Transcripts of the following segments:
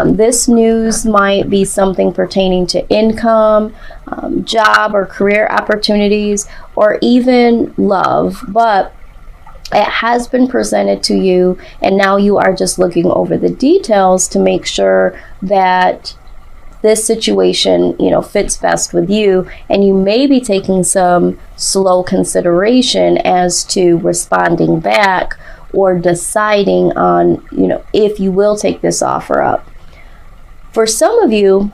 This news might be something pertaining to income, job or career opportunities, or even love, but it has been presented to you, and now you are just looking over the details to make sure that this situation, fits best with you, and you may be taking some slow consideration as to responding back or deciding on, if you will take this offer up. For some of you,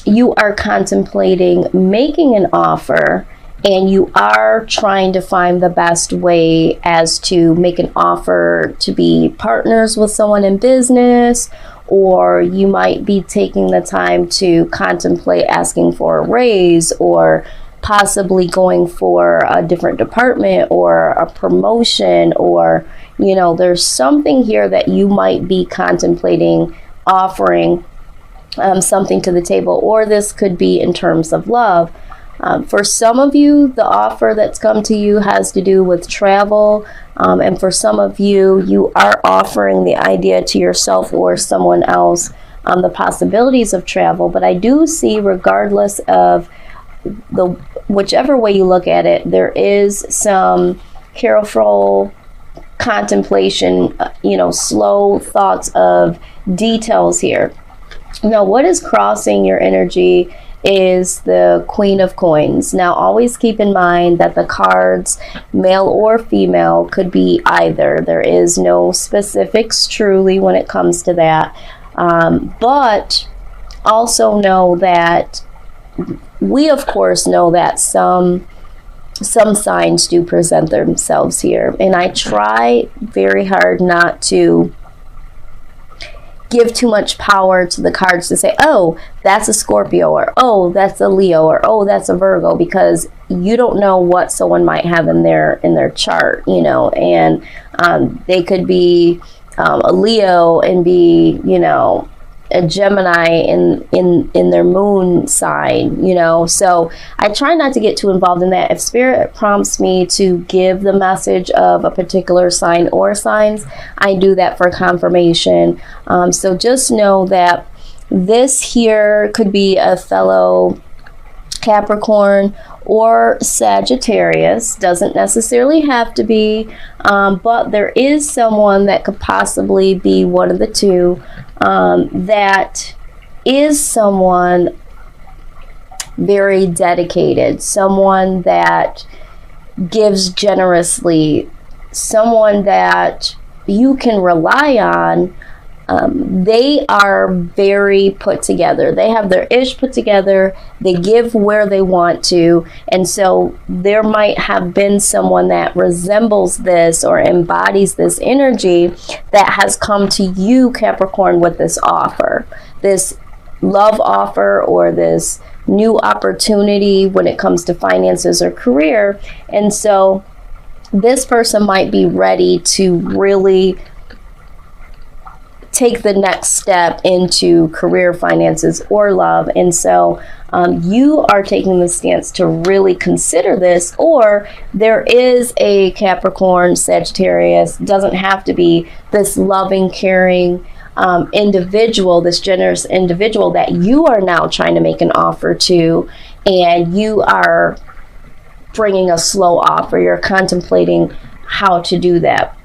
you are contemplating making an offer, and you are trying to find the best way as to make an offer to be partners with someone in business, or you might be taking the time to contemplate asking for a raise, or possibly going for a different department or a promotion, or there's something here that you might be contemplating offering something to the table, or this could be in terms of love. For some of you, the offer that's come to you has to do with travel, and for some of you, you are offering the idea to yourself or someone else on the possibilities of travel. But I do see, regardless of whichever way you look at it, there is some careful contemplation, slow thoughts of details here. Now, what is crossing your energy is the Queen of Coins. Now, always keep in mind that the cards, male or female, could be either. There is no specifics truly when it comes to that. But also know that we, of course, know that some signs do present themselves here. And I try very hard not to give too much power to the cards to say, oh, that's a Scorpio, or oh, that's a Leo, or oh, that's a Virgo, because you don't know what someone might have in their chart, and they could be a Leo and be, a Gemini in their moon sign, so I try not to get too involved in that. If Spirit prompts me to give the message of a particular sign or signs, I do that for confirmation. So just know that this here could be a fellow Capricorn or Sagittarius. Doesn't necessarily have to be, but there is someone that could possibly be one of the two, that is someone very dedicated, someone that gives generously, someone that you can rely on. They are very put together. They have their ish put together. They give where they want to. And so there might have been someone that resembles this or embodies this energy that has come to you, Capricorn, with this offer, this love offer, or this new opportunity when it comes to finances or career. And so this person might be ready to really take the next step into career, finances, or love. And so you are taking the stance to really consider this, or there is a Capricorn, Sagittarius, doesn't have to be, this loving, caring individual, this generous individual that you are now trying to make an offer to, and you are bringing a slow offer. You're contemplating how to do that.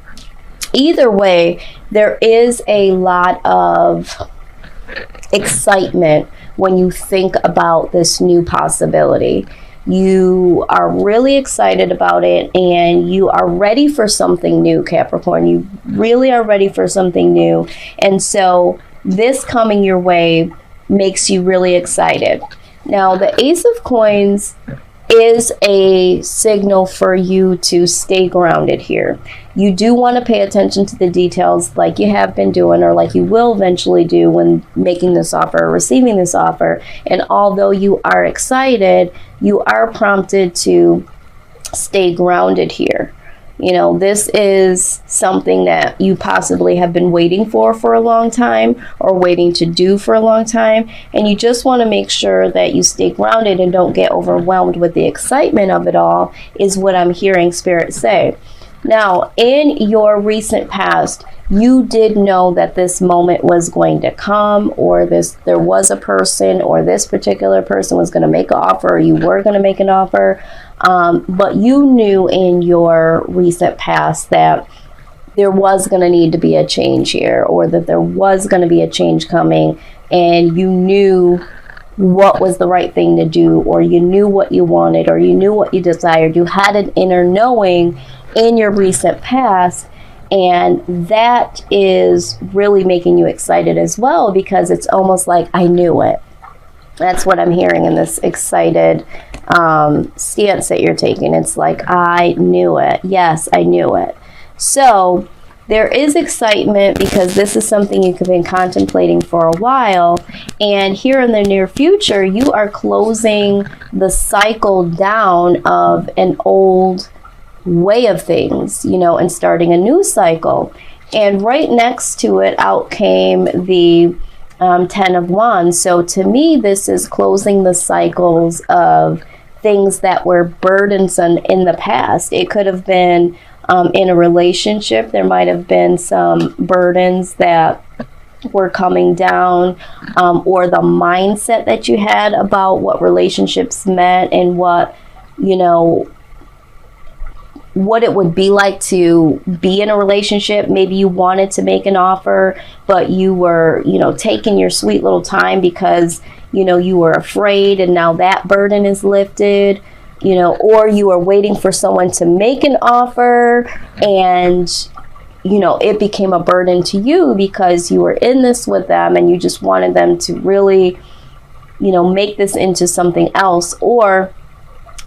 Either way, there is a lot of excitement when you think about this new possibility. You are really excited about it, and you are ready for something new, Capricorn. You really are ready for something new. And so this coming your way makes you really excited. Now, the Ace of Coins is a signal for you to stay grounded here. You do want to pay attention to the details like you have been doing, or like you will eventually do when making this offer or receiving this offer. And although you are excited, you are prompted to stay grounded here. This is something that you possibly have been waiting for a long time, or waiting to do for a long time. And you just want to make sure that you stay grounded and don't get overwhelmed with the excitement of it all, is what I'm hearing Spirit say. Now, in your recent past, you did know that this moment was going to come, or there was a person, or this particular person was going to make an offer, or you were going to make an offer. But you knew in your recent past that there was going to need to be a change here, or that there was going to be a change coming, and you knew what was the right thing to do, or you knew what you wanted, or you knew what you desired. You had an inner knowing in your recent past, and that is really making you excited as well, because it's almost like, I knew it. That's what I'm hearing in this excited stance that you're taking. It's like, I knew it. Yes, I knew it. So there is excitement because this is something you could have been contemplating for a while. And here in the near future, you are closing the cycle down of an old way of things, you know, and starting a new cycle. And right next to it, out came the 10 of Wands. So to me, this is closing the cycles of things that were burdensome in the past. It could have been in a relationship. There might have been some burdens that were coming down, or the mindset that you had about what relationships meant and what, you know, what it would be like to be in a relationship. Maybe you wanted to make an offer, but you were, you know, taking your sweet little time because, you know, you were afraid, and now that burden is lifted, you know, or you are waiting for someone to make an offer, and, you know, it became a burden to you because you were in this with them and you just wanted them to really, you know, make this into something else. Or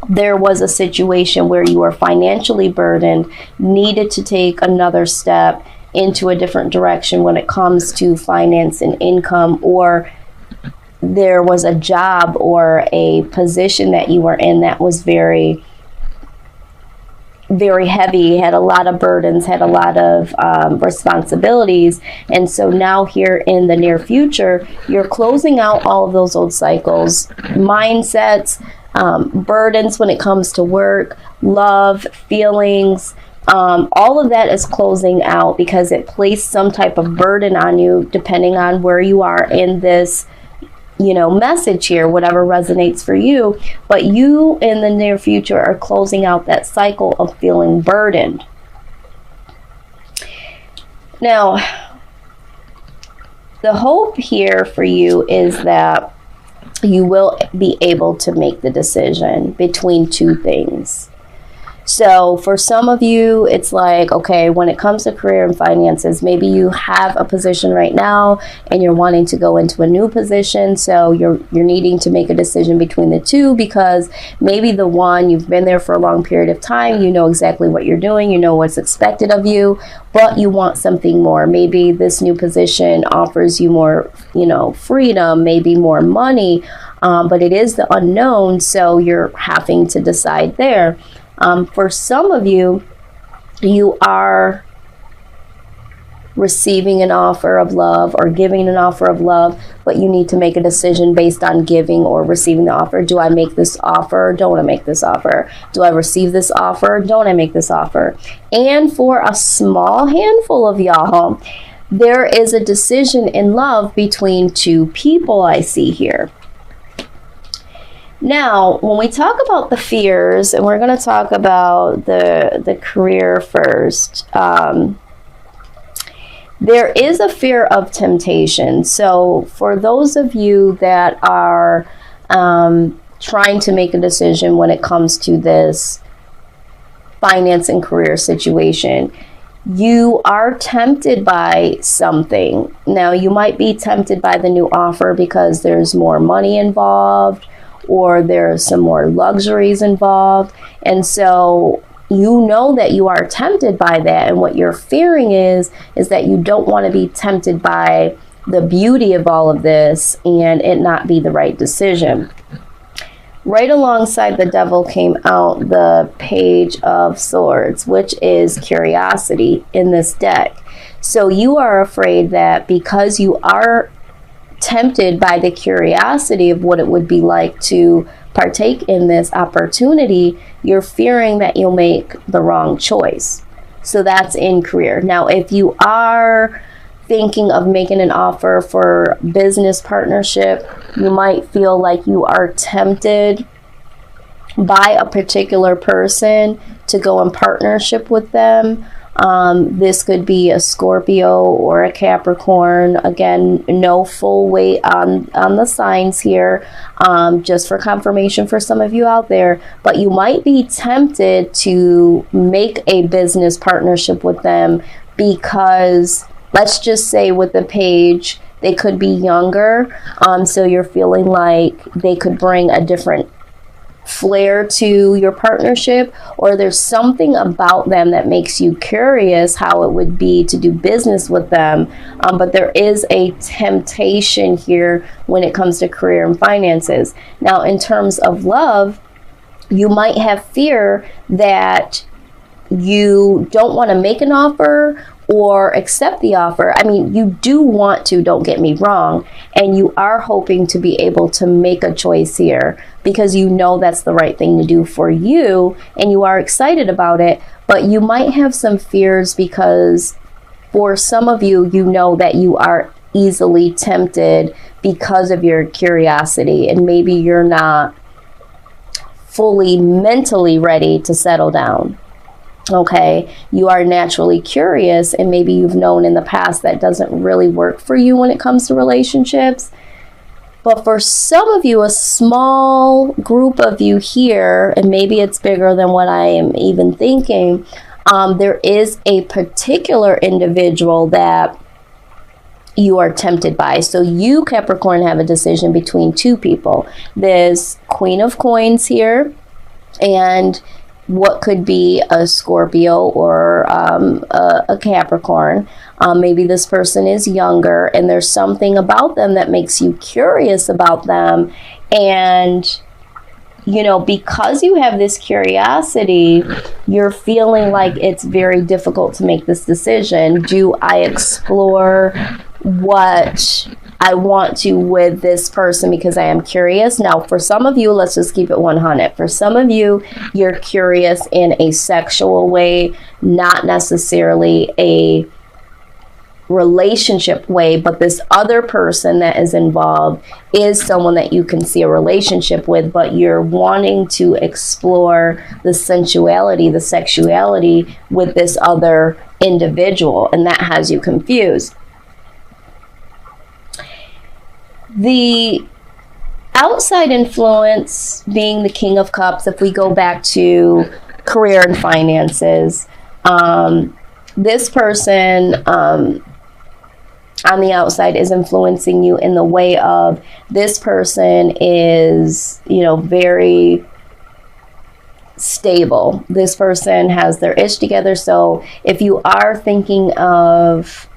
there was a situation where you were financially burdened, needed to take another step into a different direction when it comes to finance and income, or there was a job or a position that you were in that was very, very heavy, had a lot of burdens, had a lot of responsibilities. And so now here in the near future, you're closing out all of those old cycles, mindsets, burdens when it comes to work, love, feelings. All of that is closing out because it placed some type of burden on you, depending on where you are in this, you know, message here, whatever resonates for you. But you in the near future are closing out that cycle of feeling burdened. Now, the hope here for you is that you will be able to make the decision between two things. So for some of you, it's like, okay, when it comes to career and finances, maybe you have a position right now and you're wanting to go into a new position. So you're needing to make a decision between the two, because maybe the one, you've been there for a long period of time, you know exactly what you're doing, you know what's expected of you, but you want something more. Maybe this new position offers you more, you know, freedom, maybe more money, but it is the unknown. So you're having to decide there. For some of you, you are receiving an offer of love or giving an offer of love, but you need to make a decision based on giving or receiving the offer. Do I make this offer? Don't I make this offer? Do I receive this offer? Don't I make this offer? And for a small handful of y'all, there is a decision in love between two people I see here. Now, when we talk about the fears, and we're going to talk about the career first, there is a fear of temptation. So for those of you that are trying to make a decision when it comes to this finance and career situation, you are tempted by something. Now, you might be tempted by the new offer because there's more money involved, or there's some more luxuries involved. And so you know that you are tempted by that. And what you're fearing is that you don't want to be tempted by the beauty of all of this and it not be the right decision. Right alongside the Devil came out the Page of Swords, which is curiosity in this deck. So you are afraid that because you are tempted by the curiosity of what it would be like to partake in this opportunity, you're fearing that you'll make the wrong choice. So that's in career. Now, if you are thinking of making an offer for business partnership, you might feel like you are tempted by a particular person to go in partnership with them. This could be a Scorpio or a Capricorn. Again, no full weight on the signs here, just for confirmation for some of you out there. But you might be tempted to make a business partnership with them because, let's just say with the page, they could be younger. So you're feeling like they could bring a different flair to your partnership, or there's something about them that makes you curious how it would be to do business with them. But there is a temptation here when it comes to career and finances. Now, in terms of love, you might have fear that you don't want to make an offer or accept the offer. I mean, you do want to, don't get me wrong, and you are hoping to be able to make a choice here because you know that's the right thing to do for you and you are excited about it. But you might have some fears because for some of you, you know that you are easily tempted because of your curiosity, and maybe you're not fully mentally ready to settle down. Okay, you are naturally curious, and maybe you've known in the past that doesn't really work for you when it comes to relationships. But for some of you, a small group of you here, and maybe it's bigger than what I am even thinking, there is a particular individual that you are tempted by. So you, Capricorn, have a decision between two people. There's Queen of Coins here, and what could be a Scorpio or a Capricorn. Maybe this person is younger and there's something about them that makes you curious about them. And, you know, because you have this curiosity, you're feeling like it's very difficult to make this decision. Do I explore what I want to with this person because I am curious? Now, for some of you, let's just keep it 100. For some of you, you're curious in a sexual way, not necessarily a relationship way, but this other person that is involved is someone that you can see a relationship with, but you're wanting to explore the sensuality, the sexuality with this other individual, and that has you confused. The outside influence being the King of Cups, if we go back to career and finances, this person on the outside is influencing you in the way of this person is, you know, very stable. This person has their ish together. So if you are thinking of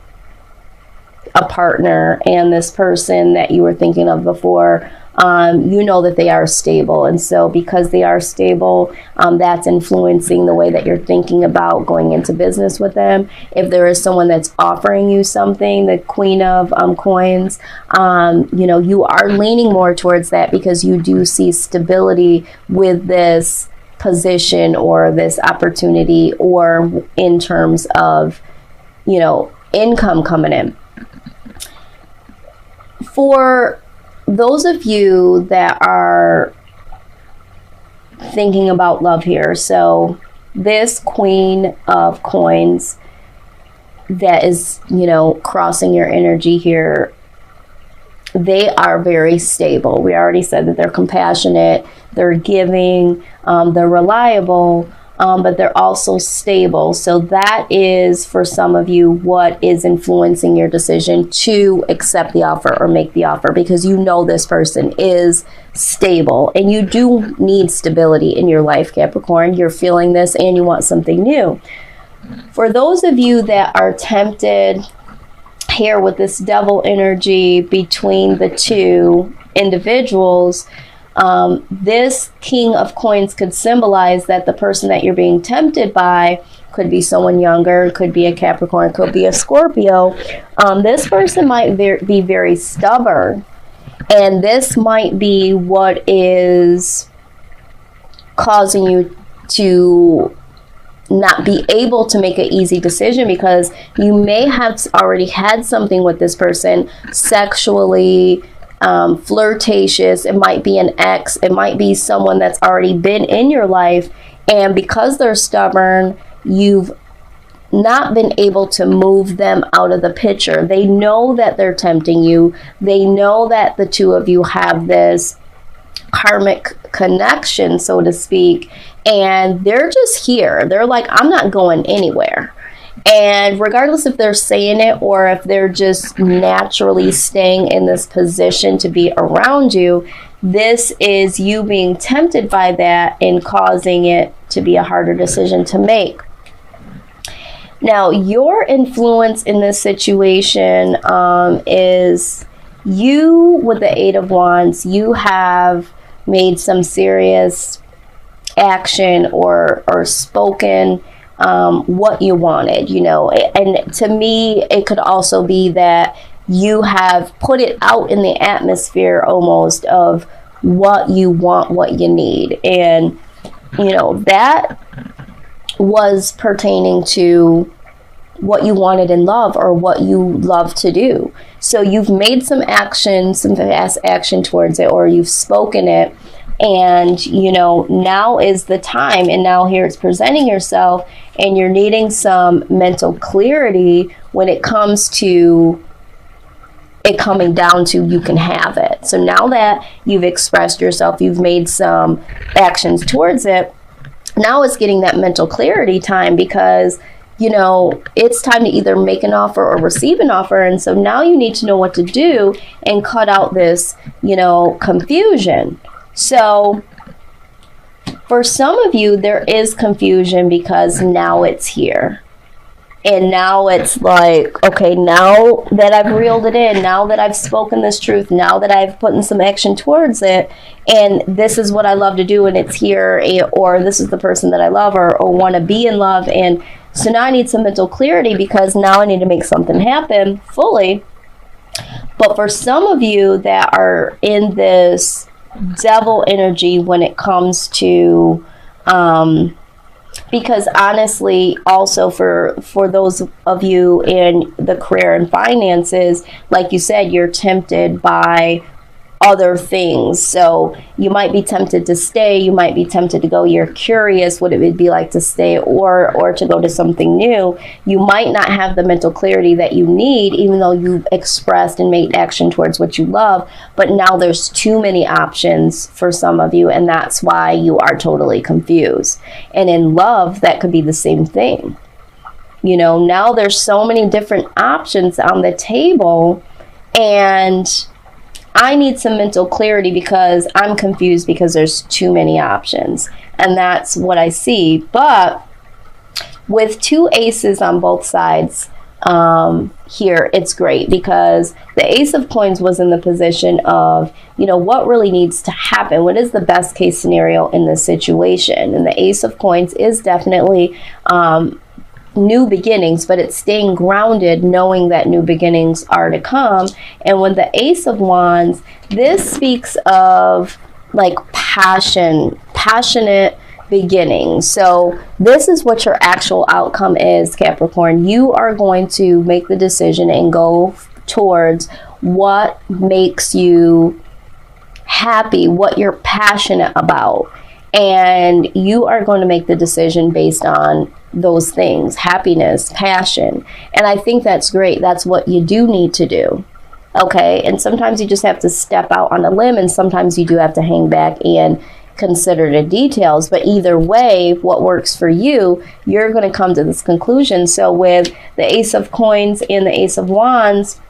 a partner and this person that you were thinking of before, you know that they are stable. And so because they are stable, that's influencing the way that you're thinking about going into business with them. If there is someone that's offering you something, the Queen of Coins, you know, you are leaning more towards that because you do see stability with this position or this opportunity, or in terms of, you know, income coming in. For those of you that are thinking about love here, so this Queen of Coins that is, you know, crossing your energy here, they are very stable. We already said that they're compassionate, they're giving, they're reliable, but they're also stable. So that is, for some of you, what is influencing your decision to accept the offer or make the offer, because you know this person is stable, and you do need stability in your life, Capricorn. You're feeling this and you want something new. For those of you that are tempted here with this devil energy between the two individuals, this King of Coins could symbolize that the person that you're being tempted by could be someone younger, could be a Capricorn, could be a Scorpio. This person might be very stubborn, and this might be what is causing you to not be able to make an easy decision, because you may have already had something with this person sexually, flirtatious. It might be an ex. It might be someone that's already been in your life. And because they're stubborn, you've not been able to move them out of the picture. They know that they're tempting you. They know that the two of you have this karmic connection, so to speak, and they're just here. They're like, I'm not going anywhere. And regardless if they're saying it or if they're just naturally staying in this position to be around you, this is you being tempted by that and causing it to be a harder decision to make. Now, your influence in this situation is you, with the Eight of Wands, you have made some serious action or spoken what you wanted, you know. And to me, it could also be that you have put it out in the atmosphere almost of what you want, what you need. And, you know, that was pertaining to what you wanted in love or what you love to do. So you've made some action, some fast action towards it, or you've spoken it, and, you know, now is the time. And now here it's presenting yourself, and you're needing some mental clarity when it comes to it coming down to you can have it. So now that you've expressed yourself, you've made some actions towards it, now it's getting that mental clarity time, because, you know, it's time to either make an offer or receive an offer. And so now you need to know what to do and cut out this, you know, confusion. So for some of you, there is confusion because now it's here. And now it's like, okay, now that I've reeled it in, now that I've spoken this truth, now that I've put in some action towards it, and this is what I love to do, and it's here, or this is the person that I love or want to be in love. And so now I need some mental clarity, because now I need to make something happen fully. But for some of you that are in this devil energy when it comes to because honestly, also for those of you in the career and finances, like you said, you're tempted by other things. So you might be tempted to stay, you might be tempted to go, you're curious what it would be like to stay or to go to something new. You might not have the mental clarity that you need, even though you've expressed and made action towards what you love. But now there's too many options for some of you, and that's why you are totally confused. And in love, that could be the same thing. You know, now there's so many different options on the table, and I need some mental clarity because I'm confused because there's too many options. And that's what I see. But with two aces on both sides here, it's great, because the Ace of Coins was in the position of, you know, what really needs to happen? What is the best case scenario in this situation? And the Ace of Coins is definitely new beginnings, but it's staying grounded, knowing that new beginnings are to come. And when the Ace of Wands, this speaks of like passionate beginnings. So this is what your actual outcome is, Capricorn. You are going to make the decision and go towards what makes you happy, what you're passionate about. And you are going to make the decision based on those things: happiness, passion. And I think that's great. That's what you do need to do. Okay. And sometimes you just have to step out on a limb, and sometimes you do have to hang back and consider the details. But either way, what works for you, you're going to come to this conclusion. So with the Ace of Coins and the Ace of Wands,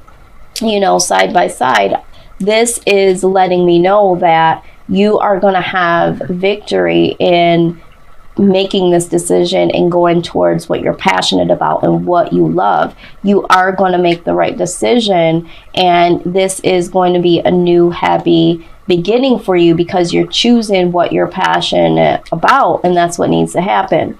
you know, side by side, this is letting me know that you are going to have victory in making this decision and going towards what you're passionate about and what you love. You are going to make the right decision, and this is going to be a new happy beginning for you because you're choosing what you're passionate about, and that's what needs to happen.